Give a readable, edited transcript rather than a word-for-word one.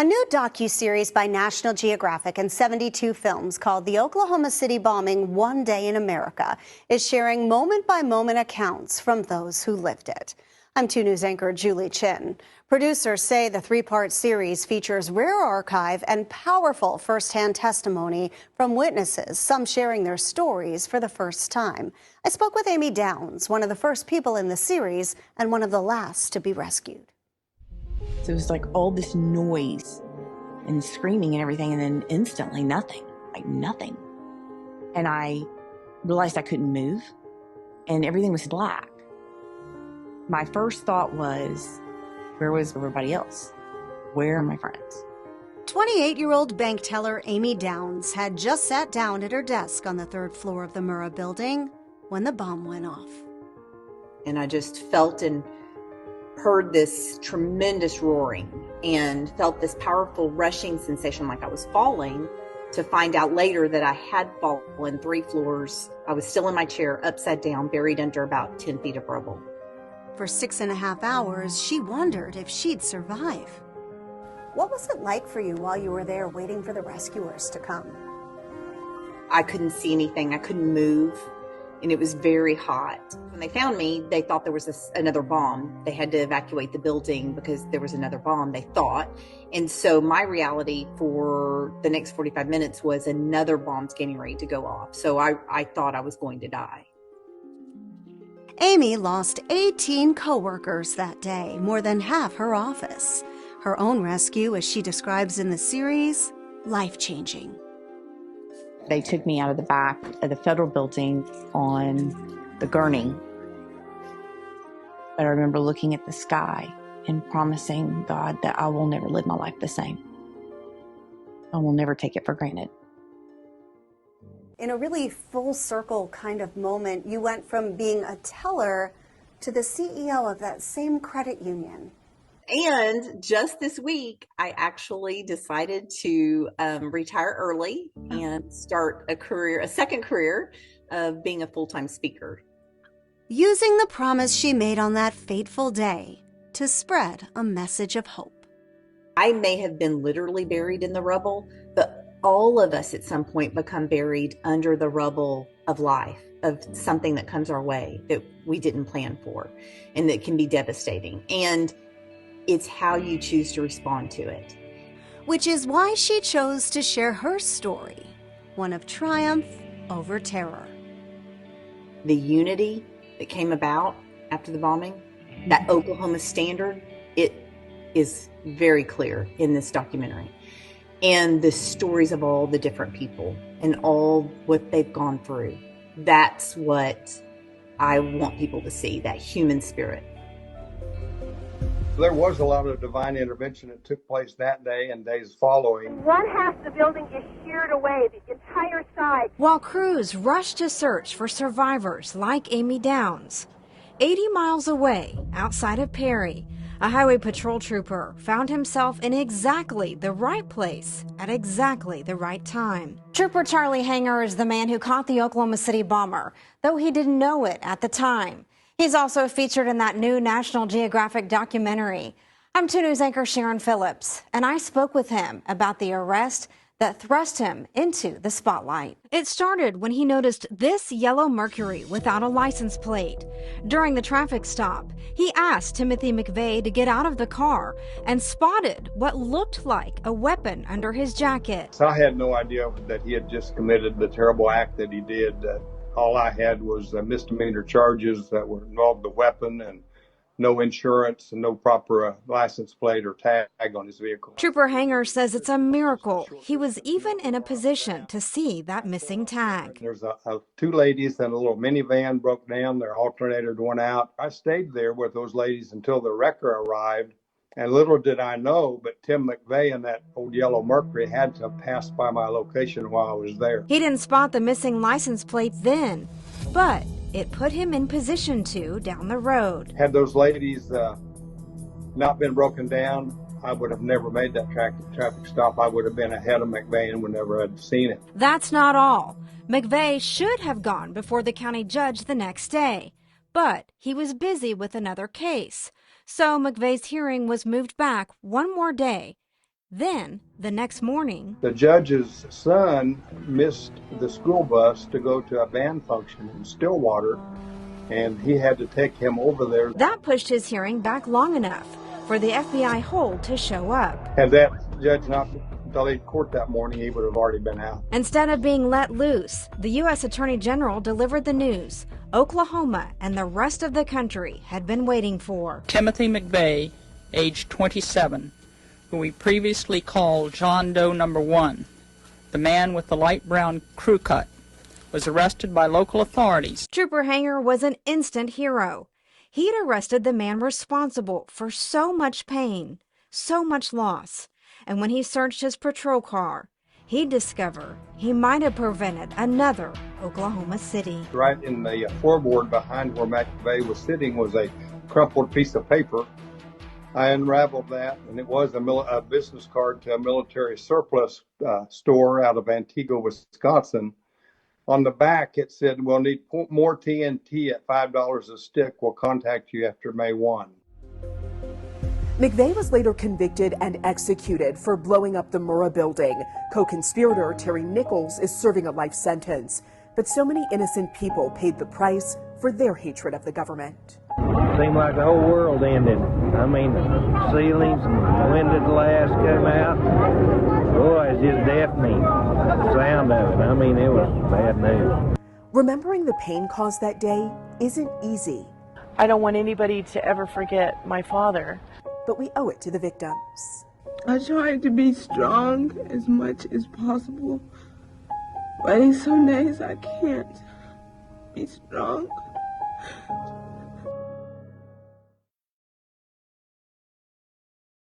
A new docuseries by National Geographic and 72 Films called The Oklahoma City Bombing: One Day in America is sharing moment-by-moment accounts from those who lived it. I'm 2 News anchor Julie Chin. Producers say the 3-part series features rare archive and powerful first-hand testimony from witnesses, some sharing their stories for the first time. I spoke with Amy Downs, one of the first people in the series and one of the last to be rescued. So it was like all this noise and screaming and everything, and then instantly nothing, like nothing. And I realized I couldn't move, and everything was black. My first thought was, where was everybody else? Where are my friends? 28-year-old bank teller Amy Downs had just sat down at her desk on the 3rd floor of the Murrah building when the bomb went off. And I just felt and heard this tremendous roaring and felt this powerful rushing sensation like I was falling, to find out later that I had fallen 3 floors. I was still in my chair, upside down, buried under about 10 feet of rubble. For 6.5 hours, she wondered if she'd survive. What was it like for you while you were there waiting for the rescuers to come? I couldn't see anything. I couldn't move. And it was very hot. When they found me, they thought there was another bomb. They had to evacuate the building because there was another bomb, they thought. And so my reality for the next 45 minutes was another bomb's getting ready to go off. So I thought I was going to die. Amy lost 18 coworkers that day, more than half her office. Her own rescue, as she describes in the series, life-changing. They took me out of the back of the federal building on the gurney. But I remember looking at the sky and promising God that I will never live my life the same. I will never take it for granted. In a really full circle kind of moment, you went from being a teller to the CEO of that same credit union. And just this week, I actually decided to retire early and start a second career of being a full-time speaker. Using the promise she made on that fateful day to spread a message of hope. I may have been literally buried in the rubble, but all of us at some point become buried under the rubble of life, of something that comes our way that we didn't plan for, and that can be devastating. And it's how you choose to respond to it. Which is why she chose to share her story, one of triumph over terror. The unity that came about after the bombing, that Oklahoma standard, it is very clear in this documentary. And the stories of all the different people and all what they've gone through. That's what I want people to see, that human spirit. There was a lot of divine intervention that took place that day and days following. One half of the building is sheared away, the entire side. While crews rushed to search for survivors like Amy Downs, 80 miles away, outside of Perry, a highway patrol trooper found himself in exactly the right place at exactly the right time. Trooper Charlie Hanger is the man who caught the Oklahoma City bomber, though he didn't know it at the time. He's also featured in that new National Geographic documentary. I'm 2 News anchor Sharon Phillips, and I spoke with him about the arrest that thrust him into the spotlight. It started when he noticed this yellow Mercury without a license plate. During the traffic stop, he asked Timothy McVeigh to get out of the car and spotted what looked like a weapon under his jacket. I had no idea that he had just committed the terrible act that he did. All I had was misdemeanor charges that were involved the weapon and no insurance and no proper license plate or tag on his vehicle. Trooper Hanger says it's a miracle he was even in a position to see that missing tag. There's 2 ladies and a little minivan broke down. Their alternator went out. I stayed there with those ladies until the wrecker arrived. And little did I know, but Tim McVeigh and that old yellow Mercury had to pass by my location while I was there. He didn't spot the missing license plate then, but it put him in position to down the road. Had those ladies not been broken down, I would have never made that traffic stop. I would have been ahead of McVeigh and would never have seen it. That's not all. McVeigh should have gone before the county judge the next day, but he was busy with another case. So McVeigh's hearing was moved back one more day. Then, the next morning, The judge's son missed the school bus to go to a band function in Stillwater, and he had to take him over there. that pushed his hearing back long enough for the FBI hold to show up. Had that judge not delayed court that morning, he would have already been out. Instead of being let loose, the U.S. Attorney General delivered the news Oklahoma and the rest of the country had been waiting for. Timothy McVeigh, age 27, who we previously called John Doe Number 1, the man with the light brown crew cut, was arrested by local authorities. Trooper Hanger was an instant hero. He'd arrested the man responsible for so much pain, so much loss. And when he searched his patrol car, he'd discover he might have prevented another Oklahoma City. Right in the floorboard behind where McVeigh was sitting was a crumpled piece of paper. I unraveled that, and it was a business card to a military surplus store out of Antigua, Wisconsin. On the back, it said, "We'll need more TNT at $5 a stick. We'll contact you after May 1. McVeigh was later convicted and executed for blowing up the Murrah building. Co-conspirator Terry Nichols is serving a life sentence. But so many innocent people paid the price for their hatred of the government. Seemed like the whole world ended. I mean, the ceilings and the window glass came out. Boy, it's just deafening, the sound of it. I mean, it was bad news. Remembering the pain caused that day isn't easy. I don't want anybody to ever forget my father. But we owe it to the victims. I tried to be strong as much as possible, but in some days I can't be strong.